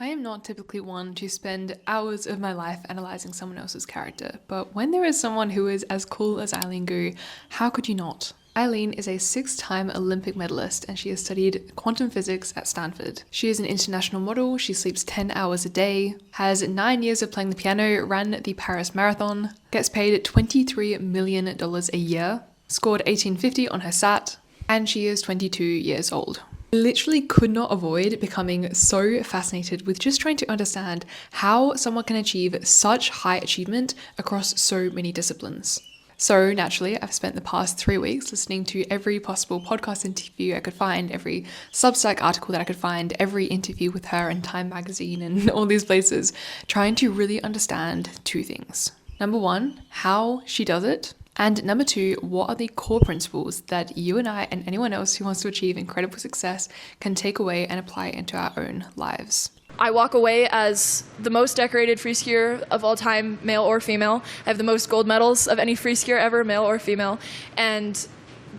I am not typically one to spend hours of my life analysing someone else's character, but when there is someone who is as cool as Eileen Gu, how could you not? Eileen is a 6-time Olympic medalist and she has studied quantum physics at Stanford. She is an international model, she sleeps 10 hours a day, has 9 years of playing the piano, ran the Paris Marathon, gets paid $23 million a year, scored 1850 on her SAT, and she is 22 years old. I literally could not avoid becoming so fascinated with just trying to understand how someone can achieve such high achievement across so many disciplines. So naturally, I've spent the past 3 weeks listening to every possible podcast interview I could find, every Substack article that I could find, every interview with her in Time magazine and all these places, trying to really understand 2 things. Number 1, how she does it. And number 2, what are the core principles that you and I and anyone else who wants to achieve incredible success can take away and apply into our own lives? I walk away as the most decorated free skier of all time, male or female. I have the most gold medals of any free skier ever, male or female. And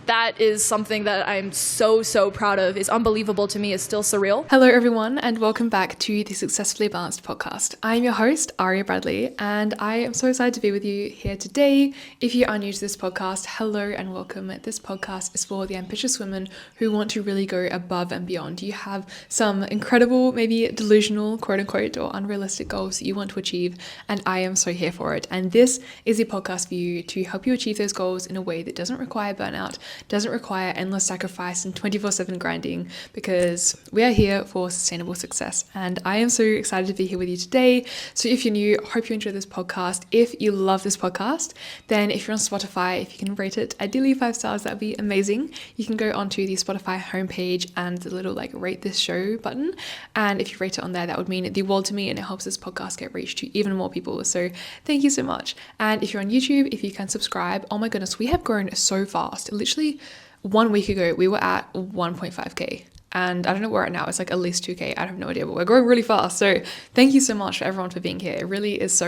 that is something that I'm so proud of. It's unbelievable to me. It's still surreal. Hello everyone and welcome back to the Successfully Balanced podcast. I'm your host, Aria Bradley, and I am so excited to be with you here today. If you are new to this podcast, hello and welcome. This podcast is for the ambitious women who want to really go above and beyond. You have some incredible, maybe delusional, quote unquote, or unrealistic goals that you want to achieve, and I am so here for it. And this is a podcast for you to help you achieve those goals in a way that doesn't require burnout, doesn't require endless sacrifice and 24/7 grinding, because we are here for sustainable success. And I am so excited to be here with you today. So if you're new, hope you enjoy this podcast. If you love this podcast, then if you're on Spotify, if you can rate it, ideally 5 stars, that would be amazing. You can go onto the Spotify homepage and the little rate this show button. And if you rate it on there, that would mean the world to me and it helps this podcast get reached to even more people. So thank you so much. And if you're on YouTube, if you can subscribe, oh my goodness, we have grown so fast. Literally 1 week ago, we were at 1.5k. And I don't know where we're at now. It's at least 2k. I have no idea, but we're growing really fast. So thank you so much for everyone for being here. It really is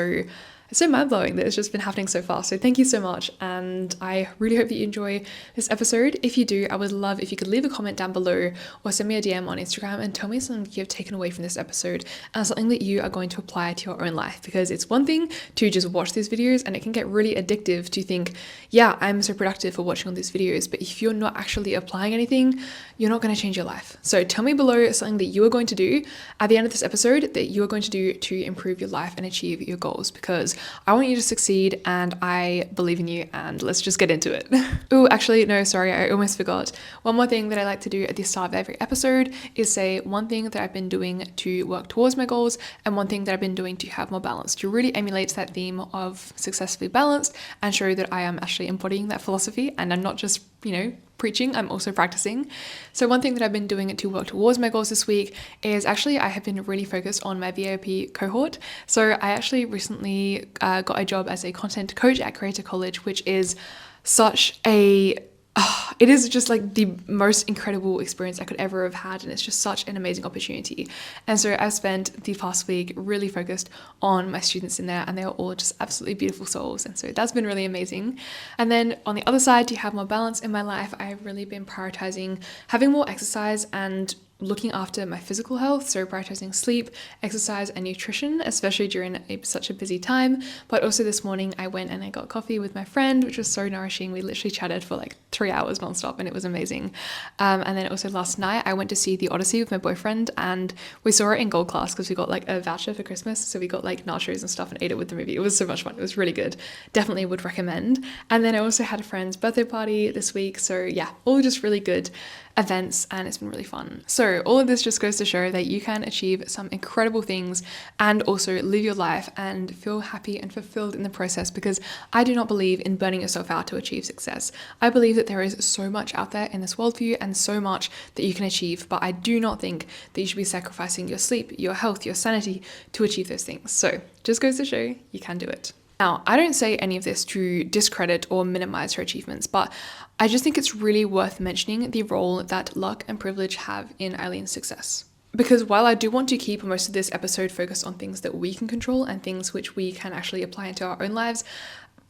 it's so mind-blowing that it's just been happening so fast. So thank you so much. And I really hope that you enjoy this episode. If you do, I would love if you could leave a comment down below or send me a DM on Instagram and tell me something you've taken away from this episode and something that you are going to apply to your own life. Because it's one thing to just watch these videos and it can get really addictive to think, yeah, I'm so productive for watching all these videos. But if you're not actually applying anything, you're not going to change your life. So tell me below something that you are going to do at the end of this episode that you are going to do to improve your life and achieve your goals, because I want you to succeed and I believe in you, and let's just get into it. Oh, actually, no, sorry, I almost forgot. One more thing that I like to do at the start of every episode is say one thing that I've been doing to work towards my goals and one thing that I've been doing to have more balance, to really emulate that theme of successfully balanced and show that I am actually embodying that philosophy and I'm not just, preaching, I'm also practicing. So one thing that I've been doing to work towards my goals this week is actually I have been really focused on my VIP cohort. So I actually recently got a job as a content coach at Creator College, which is it is just the most incredible experience I could ever have had, and it's just such an amazing opportunity. And so I've spent the past week really focused on my students in there, and they are all just absolutely beautiful souls, and so that's been really amazing. And then on the other side, to have more balance in my life, I've really been prioritizing having more exercise and looking after my physical health, so prioritizing sleep, exercise, and nutrition, especially during such a busy time. But also this morning I went and I got coffee with my friend, which was so nourishing. We literally chatted for 3 hours nonstop and it was amazing. And then also last night I went to see The Odyssey with my boyfriend, and we saw it in gold class because we got a voucher for Christmas, so we got nachos and stuff and ate it with the movie. It was so much fun. It was really good. Definitely would recommend. And then I also had a friend's birthday party this week, so yeah, all just really good events, and it's been really fun. So all of this just goes to show that you can achieve some incredible things and also live your life and feel happy and fulfilled in the process, because I do not believe in burning yourself out to achieve success. I believe that there is so much out there in this world for you and so much that you can achieve, but I do not think that you should be sacrificing your sleep, your health, your sanity to achieve those things. So just goes to show you can do it. Now, I don't say any of this to discredit or minimize her achievements, but I just think it's really worth mentioning the role that luck and privilege have in Eileen's success. Because while I do want to keep most of this episode focused on things that we can control and things which we can actually apply into our own lives,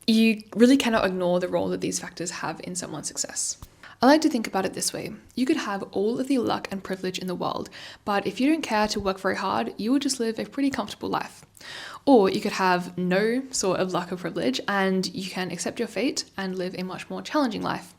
you really cannot ignore the role that these factors have in someone's success. I like to think about it this way. You could have all of the luck and privilege in the world, but if you don't care to work very hard, you will just live a pretty comfortable life. Or you could have no sort of luck or privilege and you can accept your fate and live a much more challenging life.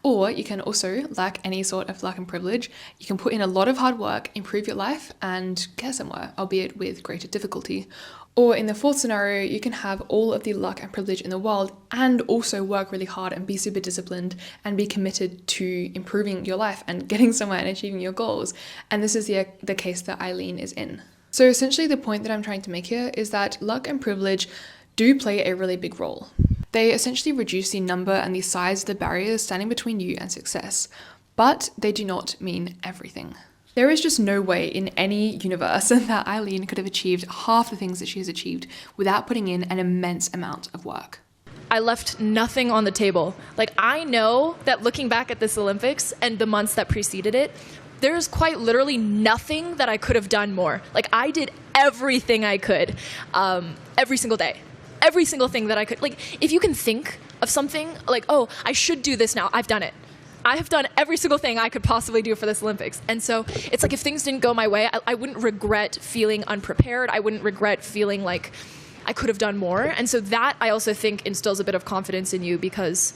Or you can also lack any sort of luck and privilege. You can put in a lot of hard work, improve your life, and get somewhere, albeit with greater difficulty. Or in the fourth scenario, you can have all of the luck and privilege in the world and also work really hard and be super disciplined and be committed to improving your life and getting somewhere and achieving your goals. And this is the case that Eileen is in. So essentially the point that I'm trying to make here is that luck and privilege do play a really big role. They essentially reduce the number and the size of the barriers standing between you and success, but they do not mean everything. There is just no way in any universe that Eileen could have achieved half the things that she has achieved without putting in an immense amount of work. I left nothing on the table. Like, I know that looking back at this Olympics and the months that preceded it, there's quite literally nothing that I could have done more. Like, I did everything I could, every single day. Every single thing that I could. Like, if you can think of something like, oh, I should do this now, I've done it. I have done every single thing I could possibly do for this Olympics. And so it's like if things didn't go my way, I wouldn't regret feeling unprepared. I wouldn't regret feeling like I could have done more. And so that, I also think, instills a bit of confidence in you, because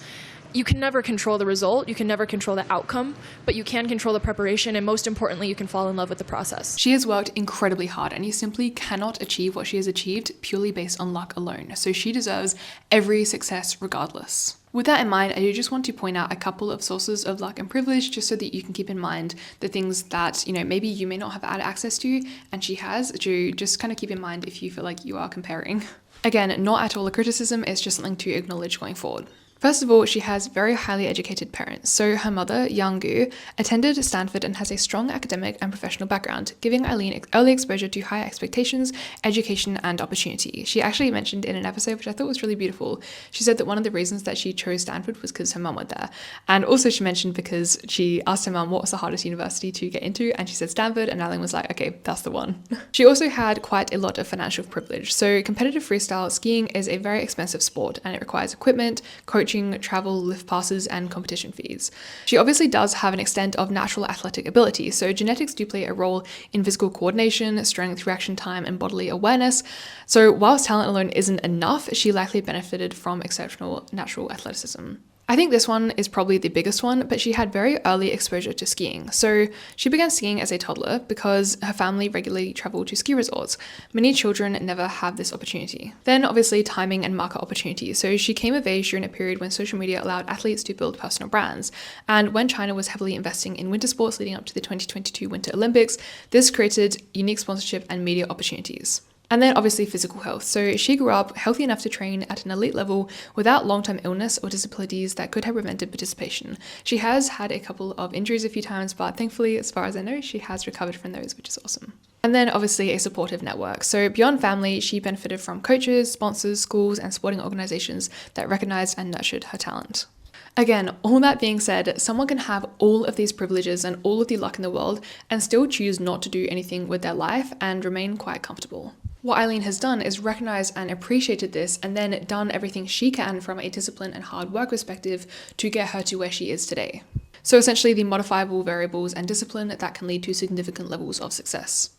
you can never control the result, you can never control the outcome, but you can control the preparation, and most importantly, you can fall in love with the process. She has worked incredibly hard, and you simply cannot achieve what she has achieved purely based on luck alone. So she deserves every success regardless. With that in mind, I do just want to point out a couple of sources of luck and privilege, just so that you can keep in mind the things that, maybe you may not have had access to and she has, to just kind of keep in mind if you feel like you are comparing. Again, not at all a criticism, it's just something to acknowledge going forward. First of all, she has very highly educated parents. So her mother, Eileen Gu, attended Stanford and has a strong academic and professional background, giving Eileen early exposure to higher expectations, education, and opportunity. She actually mentioned in an episode, which I thought was really beautiful, she said that one of the reasons that she chose Stanford was because her mum went there. And also she mentioned because she asked her mum what was the hardest university to get into, and she said Stanford, and Eileen was like, okay, that's the one. She also had quite a lot of financial privilege. So competitive freestyle skiing is a very expensive sport, and it requires equipment, coaching, travel, lift passes, and competition fees. She obviously does have an extent of natural athletic ability, so genetics do play a role in physical coordination, strength, reaction time, and bodily awareness. So whilst talent alone isn't enough, she likely benefited from exceptional natural athleticism. I think this one is probably the biggest one, but she had very early exposure to skiing. So she began skiing as a toddler because her family regularly traveled to ski resorts. Many children never have this opportunity. Then obviously timing and market opportunities. So she came of age during a period when social media allowed athletes to build personal brands. And when China was heavily investing in winter sports leading up to the 2022 Winter Olympics, this created unique sponsorship and media opportunities. And then obviously physical health. So she grew up healthy enough to train at an elite level without long-term illness or disabilities that could have prevented participation. She has had a couple of injuries a few times, but thankfully, as far as I know, she has recovered from those, which is awesome. And then obviously a supportive network. So beyond family, she benefited from coaches, sponsors, schools, and sporting organizations that recognized and nurtured her talent. Again, all that being said, someone can have all of these privileges and all of the luck in the world and still choose not to do anything with their life and remain quite comfortable. What Eileen has done is recognized and appreciated this, and then done everything she can from a discipline and hard work perspective to get her to where she is today. So essentially the modifiable variables and discipline that can lead to significant levels of success.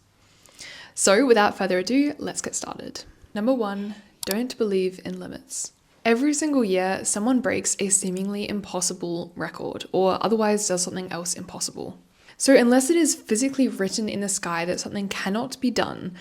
So without further ado, let's get started. Number 1, don't believe in limits. Every single year, someone breaks a seemingly impossible record or otherwise does something else impossible. So unless it is physically written in the sky that something cannot be done,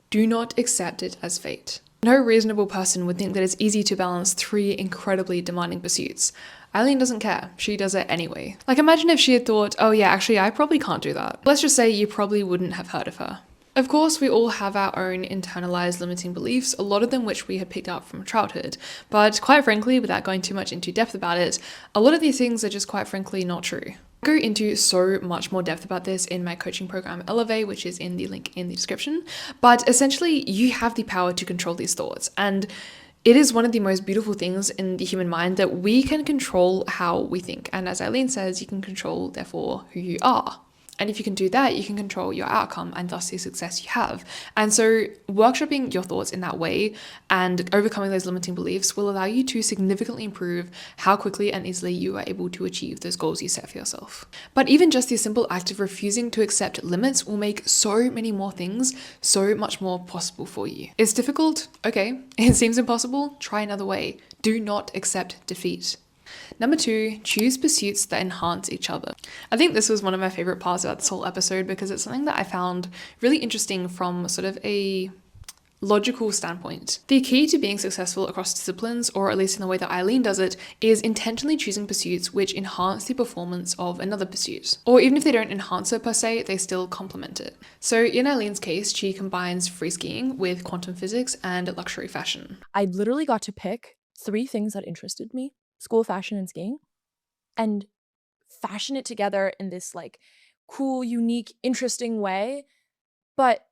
do not accept it as fate. No reasonable person would think that it's easy to balance 3 incredibly demanding pursuits. Eileen doesn't care. She does it anyway. Like, imagine if she had thought, oh yeah, actually I probably can't do that. Let's just say you probably wouldn't have heard of her. Of course, we all have our own internalized limiting beliefs, a lot of them which we had picked up from childhood. But quite frankly, without going too much into depth about it, a lot of these things are just quite frankly not true. I go into so much more depth about this in my coaching program Elevate, which is in the link in the description. But essentially, you have the power to control these thoughts. And it is one of the most beautiful things in the human mind that we can control how we think. And as Eileen says, you can control, therefore, who you are. And if you can do that, you can control your outcome and thus the success you have. And so workshopping your thoughts in that way and overcoming those limiting beliefs will allow you to significantly improve how quickly and easily you are able to achieve those goals you set for yourself. But even just the simple act of refusing to accept limits will make so many more things so much more possible for you. It's difficult? Okay. It seems impossible? Try another way. Do not accept defeat. Number 2, choose pursuits that enhance each other. I think this was one of my favorite parts about this whole episode because it's something that I found really interesting from sort of a logical standpoint. The key to being successful across disciplines, or at least in the way that Eileen does it, is intentionally choosing pursuits which enhance the performance of another pursuit. Or even if they don't enhance it per se, they still complement it. So in Eileen's case, she combines free skiing with quantum physics and luxury fashion. I literally got to pick 3 things that interested me: school, fashion, and skiing, and fashion it together in this like cool, unique, interesting way. But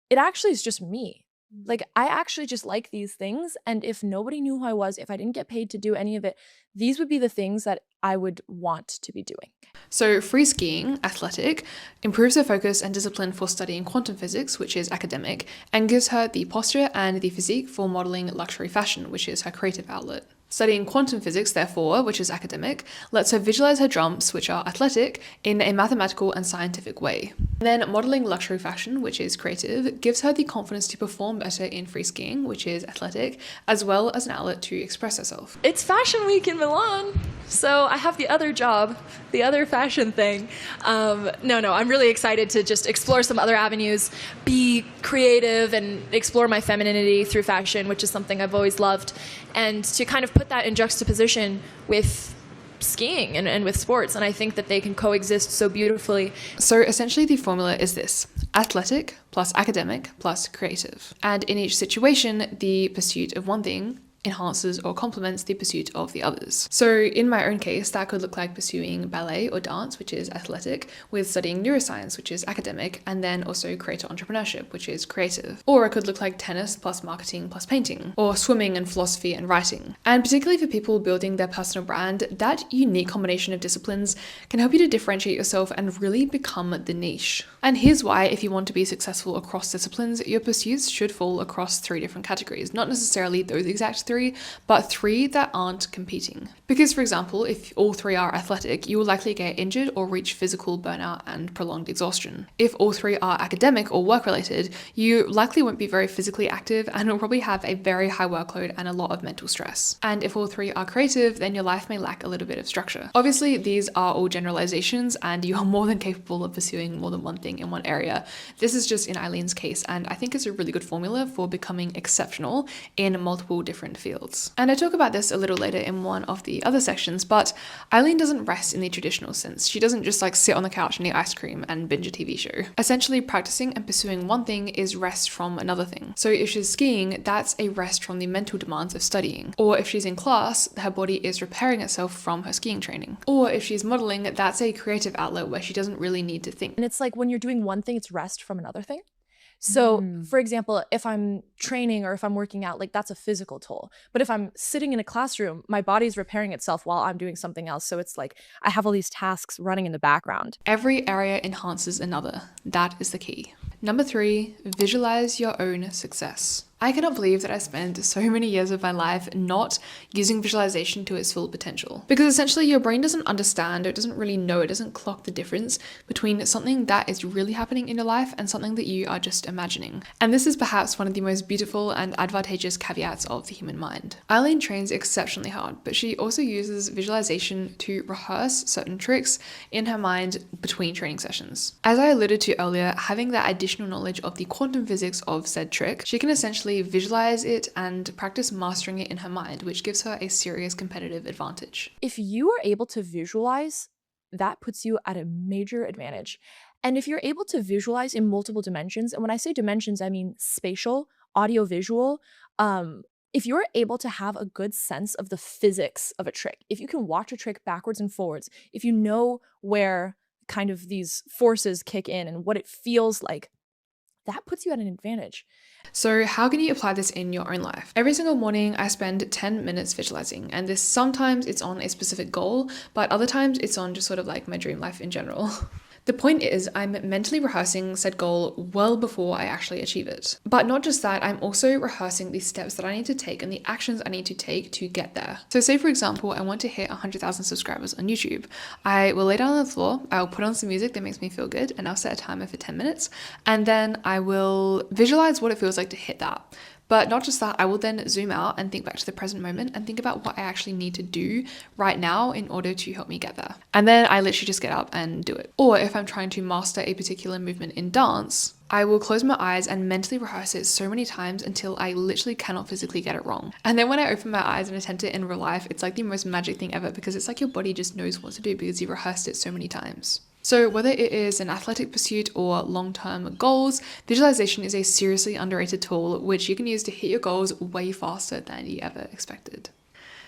it actually is just me. Like, I actually just like these things. And if nobody knew who I was, if I didn't get paid to do any of it, these would be the things that I would want to be doing. So free skiing, athletic, improves her focus and discipline for studying quantum physics, which is academic, and gives her the posture and the physique for modeling luxury fashion, which is her creative outlet. Studying quantum physics, therefore, which is academic, lets her visualize her jumps, which are athletic, in a mathematical and scientific way. And then modeling luxury fashion, which is creative, gives her the confidence to perform better in free skiing, which is athletic, as well as an outlet to express herself. It's Fashion Week in Milan, so I have the other job, the other fashion thing. I'm really excited to just explore some other avenues, be creative and explore my femininity through fashion, which is something I've always loved, and to kind of put that in juxtaposition with skiing and with sports. And I think that they can coexist so beautifully. So essentially the formula is this: athletic plus academic plus creative. And in each situation, the pursuit of one thing enhances or complements the pursuit of the others. So in my own case, that could look like pursuing ballet or dance, which is athletic, with studying neuroscience, which is academic, and then also creator entrepreneurship, which is creative. Or it could look like tennis plus marketing plus painting, or swimming and philosophy and writing. And particularly for people building their personal brand, that unique combination of disciplines can help you to differentiate yourself and really become the niche. And here's why: if you want to be successful across disciplines, your pursuits should fall across 3 different categories, not necessarily those exact 3, but 3 that aren't competing. Because, for example, if all 3 are athletic, you will likely get injured or reach physical burnout and prolonged exhaustion. If all 3 are academic or work-related, you likely won't be very physically active and will probably have a very high workload and a lot of mental stress. And if all 3 are creative, then your life may lack a little bit of structure. Obviously, these are all generalizations, and you are more than capable of pursuing more than one thing in one area. This is just in Eileen's case, and I think it's a really good formula for becoming exceptional in multiple different fields. And I talk about this a little later in one of the other sections, but Eileen doesn't rest in the traditional sense. She doesn't just like sit on the couch and eat ice cream and binge a TV show. Essentially, practicing and pursuing one thing is rest from another thing. So if she's skiing, that's a rest from the mental demands of studying. Or if she's in class, her body is repairing itself from her skiing training. Or if she's modeling, that's a creative outlet where she doesn't really need to think. And it's like when you're doing one thing, it's rest from another thing. So for example, if I'm training or if I'm working out, like that's a physical toll. But if I'm sitting in a classroom, my body's repairing itself while I'm doing something else. So it's like I have all these tasks running in the background. Every area enhances another. That is the key. Number 3, visualize your own success. I cannot believe that I spent so many years of my life not using visualization to its full potential. Because essentially your brain doesn't understand, or it doesn't really know, it doesn't clock the difference between something that is really happening in your life and something that you are just imagining. And this is perhaps one of the most beautiful and advantageous caveats of the human mind. Eileen trains exceptionally hard, but she also uses visualization to rehearse certain tricks in her mind between training sessions. As I alluded to earlier, having that additional knowledge of the quantum physics of said trick, she can essentially visualize it and practice mastering it in her mind, which gives her a serious competitive advantage. If you are able to visualize, that puts you at a major advantage. And if you're able to visualize in multiple dimensions, and when I say dimensions, I mean spatial, audio, visual, if you're able to have a good sense of the physics of a trick, if you can watch a trick backwards and forwards, if you know where kind of these forces kick in and what it feels like, that puts you at an advantage. So how can you apply this in your own life? Every single morning I spend 10 minutes visualizing, and this sometimes it's on a specific goal, but other times it's on just sort of like my dream life in general. The The point is, I'm mentally rehearsing said goal well before I actually achieve it. But not just that, I'm also rehearsing the steps that I need to take and the actions I need to take to get there. So say for example, I want to hit 100,000 subscribers on YouTube. I will lay down on the floor, I'll put on some music that makes me feel good, and I'll set a timer for 10 minutes. And then I will visualize what it feels like to hit that. But not just that, I will then zoom out and think back to the present moment and think about what I actually need to do right now in order to help me get there. And then I literally just get up and do it. Or if I'm trying to master a particular movement in dance, I will close my eyes and mentally rehearse it so many times until I literally cannot physically get it wrong. And then when I open my eyes and attempt it in real life, it's like the most magic thing ever, because it's like your body just knows what to do because you've rehearsed it so many times. So whether it is an athletic pursuit or long-term goals, visualization is a seriously underrated tool which you can use to hit your goals way faster than you ever expected.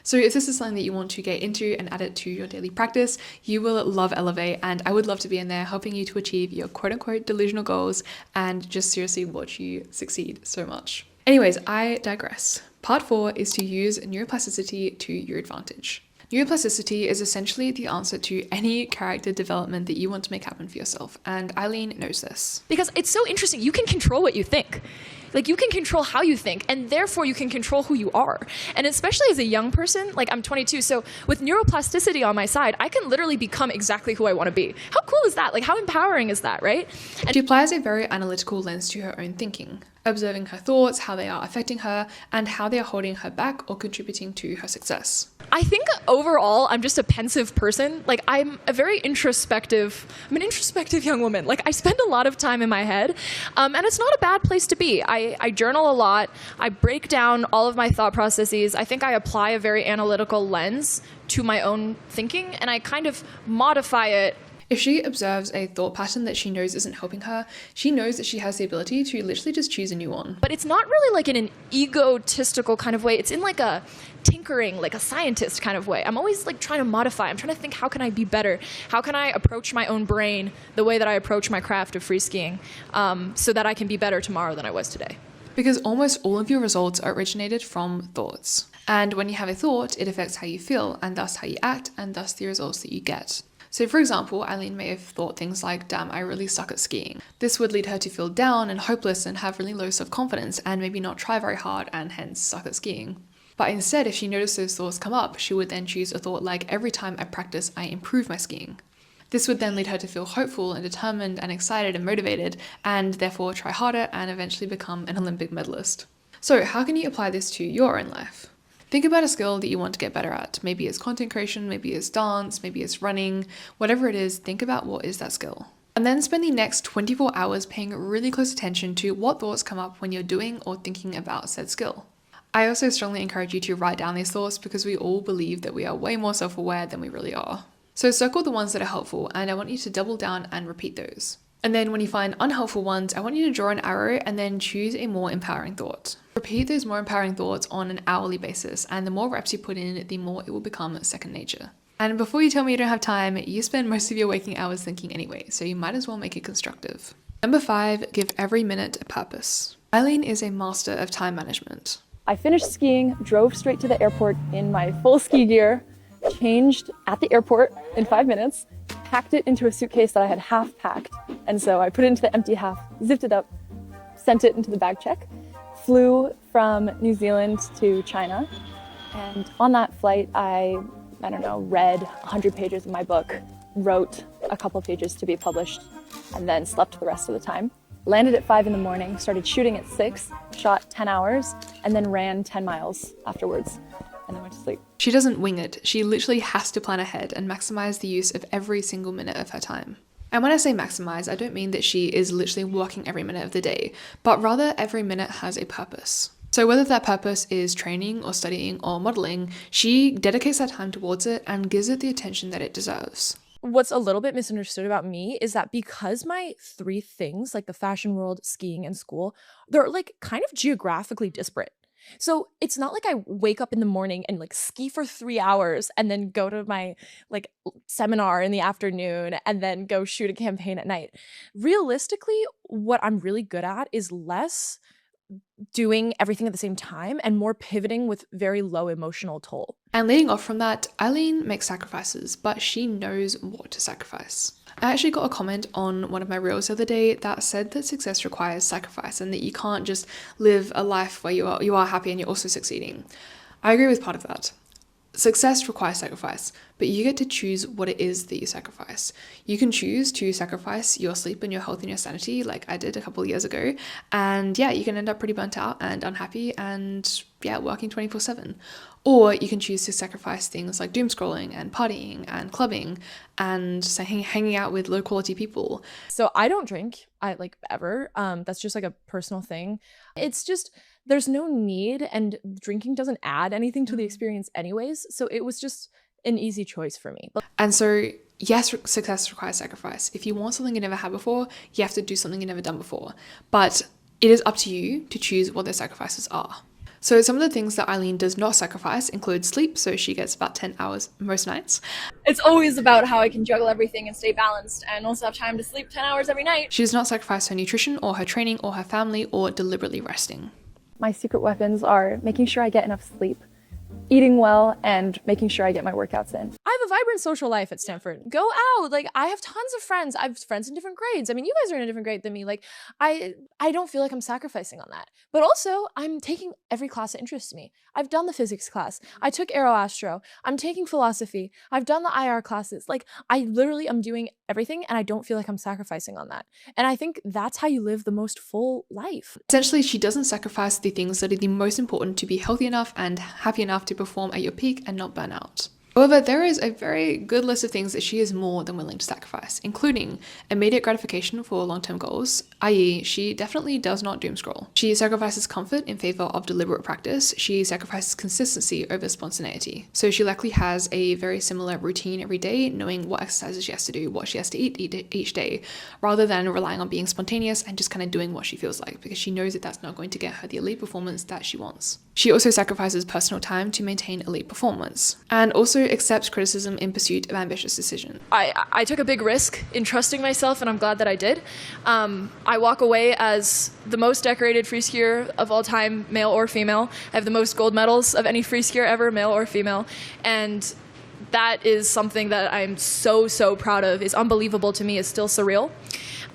So if this is something that you want to get into and add it to your daily practice, you will love Elevate, and I would love to be in there helping you to achieve your quote-unquote delusional goals and just seriously watch you succeed so much. Anyways, I digress. Part 4 is to use neuroplasticity to your advantage. Neuroplasticity is essentially the answer to any character development that you want to make happen for yourself, and Eileen knows this. Because it's so interesting. You can control what you think. Like, you can control how you think, and therefore you can control who you are. And especially as a young person, like I'm 22, so with neuroplasticity on my side, I can literally become exactly who I want to be. How cool is that? Like, how empowering is that, right? And she applies a very analytical lens to her own thinking, observing her thoughts, how they are affecting her, and how they are holding her back or contributing to her success. I think overall, I'm just a pensive person. Like, I'm an introspective young woman. Like, I spend a lot of time in my head, and it's not a bad place to be. I journal a lot. I break down all of my thought processes. I think I apply a very analytical lens to my own thinking, and I kind of modify it. If she observes a thought pattern that she knows isn't helping her, she knows that she has the ability to literally just choose a new one. But it's not really like in an egotistical kind of way. It's in like a tinkering, like a scientist kind of way. I'm always like trying to modify. I'm trying to think, how can I be better? How can I approach my own brain the way that I approach my craft of free skiing, so that I can be better tomorrow than I was today? Because almost all of your results are originated from thoughts. And when you have a thought, it affects how you feel, and thus how you act, and thus the results that you get. So for example, Eileen may have thought things like, damn, I really suck at skiing. This would lead her to feel down and hopeless and have really low self-confidence and maybe not try very hard and hence suck at skiing. But instead, if she noticed those thoughts come up, she would then choose a thought like, every time I practice, I improve my skiing. This would then lead her to feel hopeful and determined and excited and motivated, and therefore try harder and eventually become an Olympic medalist. So how can you apply this to your own life? Think about a skill that you want to get better at. Maybe it's content creation, maybe it's dance, maybe it's running, whatever it is, think about what is that skill. And then spend the next 24 hours paying really close attention to what thoughts come up when you're doing or thinking about said skill. I also strongly encourage you to write down these thoughts because we all believe that we are way more self-aware than we really are. So circle the ones that are helpful, and I want you to double down and repeat those. And then when you find unhelpful ones, I want you to draw an arrow and then choose a more empowering thought. Repeat those more empowering thoughts on an hourly basis, and the more reps you put in, the more it will become second nature. And before you tell me you don't have time, you spend most of your waking hours thinking anyway, so you might as well make it constructive. Number 5, give every minute a purpose. Eileen is a master of time management. I finished skiing, drove straight to the airport in my full ski gear, changed at the airport in 5 minutes, packed it into a suitcase that I had half packed. And so I put it into the empty half, zipped it up, sent it into the bag check, flew from New Zealand to China. And on that flight, I read 100 pages of my book, wrote a couple pages to be published, and then slept the rest of the time. Landed at 5 in the morning, started shooting at 6, shot 10 hours, and then ran 10 miles afterwards. And then went to sleep. She doesn't wing it. She literally has to plan ahead and maximize the use of every single minute of her time. And when I say maximize, I don't mean that she is literally working every minute of the day, but rather every minute has a purpose. So whether that purpose is training or studying or modeling, she dedicates that time towards it and gives it the attention that it deserves. What's a little bit misunderstood about me is that because my 3 things, like the fashion world, skiing, and school, they're like kind of geographically disparate. So it's not like I wake up in the morning and like ski for 3 hours and then go to my like seminar in the afternoon and then go shoot a campaign at night. Realistically, what I'm really good at is less doing everything at the same time and more pivoting with very low emotional toll. And leading off from that, Eileen makes sacrifices, but she knows what to sacrifice. I actually got a comment on one of my reels the other day that said that success requires sacrifice and that you can't just live a life where you are happy and you're also succeeding. I agree with part of that. Success requires sacrifice, but you get to choose what it is that you sacrifice. You can choose to sacrifice your sleep and your health and your sanity, like I did a couple of years ago. And yeah, you can end up pretty burnt out and unhappy and yeah, working 24/7. Or you can choose to sacrifice things like doom scrolling and partying and clubbing and hanging out with low quality people. So I don't drink, I like ever. That's just like a personal thing. It's just, there's no need, and drinking doesn't add anything to the experience anyways. So it was just an easy choice for me. And so yes, success requires sacrifice. If you want something you never had before, you have to do something you never done before. But it is up to you to choose what those sacrifices are. So some of the things that Eileen does not sacrifice include sleep, so she gets about 10 hours most nights. It's always about how I can juggle everything and stay balanced and also have time to sleep 10 hours every night. She does not sacrifice her nutrition or her training or her family or deliberately resting. My secret weapons are making sure I get enough sleep, eating well, and making sure I get my workouts in. I have a vibrant social life at Stanford. Go out. Like, I have tons of friends. I have friends in different grades. I mean, you guys are in a different grade than me. Like, I don't feel like I'm sacrificing on that. But also, I'm taking every class that interests me. I've done the physics class. I took aeroastro. I'm taking philosophy. I've done the IR classes. Like, I literally am doing everything, and I don't feel like I'm sacrificing on that. And I think that's how you live the most full life. Essentially, she doesn't sacrifice the things that are the most important to be healthy enough and happy enough to perform at your peak and not burn out. However, there is a very good list of things that she is more than willing to sacrifice, including immediate gratification for long-term goals, i.e. she definitely does not doom scroll. She sacrifices comfort in favor of deliberate practice. She sacrifices consistency over spontaneity. So she likely has a very similar routine every day, knowing what exercises she has to do, what she has to eat each day, rather than relying on being spontaneous and just kind of doing what she feels like, because she knows that that's not going to get her the elite performance that she wants. She also sacrifices personal time to maintain elite performance, and also accepts criticism in pursuit of ambitious decision. I took a big risk in trusting myself, and I'm glad that I did. I walk away as the most decorated free skier of all time, male or female. I have the most gold medals of any free skier ever, male or female. And that is something that I'm so, so proud of. It's unbelievable to me. It's still surreal.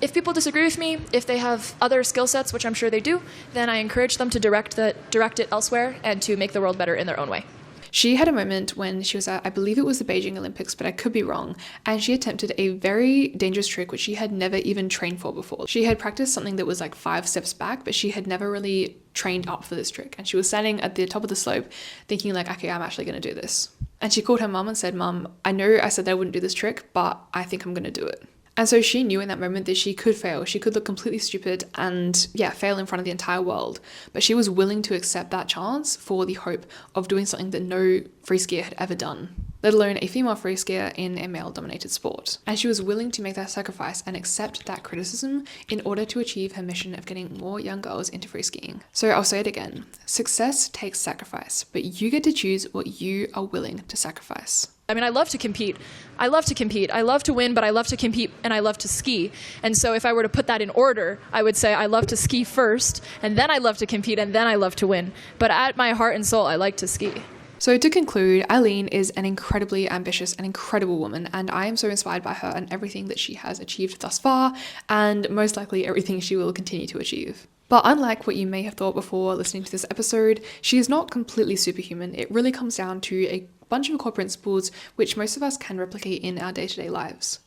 If people disagree with me, if they have other skill sets, which I'm sure they do, then I encourage them to direct it elsewhere and to make the world better in their own way. She had a moment when she was at, I believe it was the Beijing Olympics, but I could be wrong, and she attempted a very dangerous trick which she had never even trained for before. She had practiced something that was like 5 steps back, but she had never really trained up for this trick. And she was standing at the top of the slope thinking like, okay, I'm actually going to do this. And she called her mum and said, "Mum, I know I said that I wouldn't do this trick, but I think I'm going to do it." And so she knew in that moment that she could fail. She could look completely stupid and fail in front of the entire world. But she was willing to accept that chance for the hope of doing something that no free skier had ever done, let alone a female free skier in a male-dominated sport. And she was willing to make that sacrifice and accept that criticism in order to achieve her mission of getting more young girls into free skiing. So I'll say it again. Success takes sacrifice, but you get to choose what you are willing to sacrifice. I mean, I love to compete. I love to win, but I love to compete and I love to ski. And so if I were to put that in order, I would say I love to ski first, and then I love to compete, and then I love to win. But at my heart and soul, I like to ski. So to conclude, Eileen is an incredibly ambitious and incredible woman, and I am so inspired by her and everything that she has achieved thus far, and most likely everything she will continue to achieve. But unlike what you may have thought before listening to this episode, she is not completely superhuman. It really comes down to a bunch of core principles which most of us can replicate in our day-to-day lives.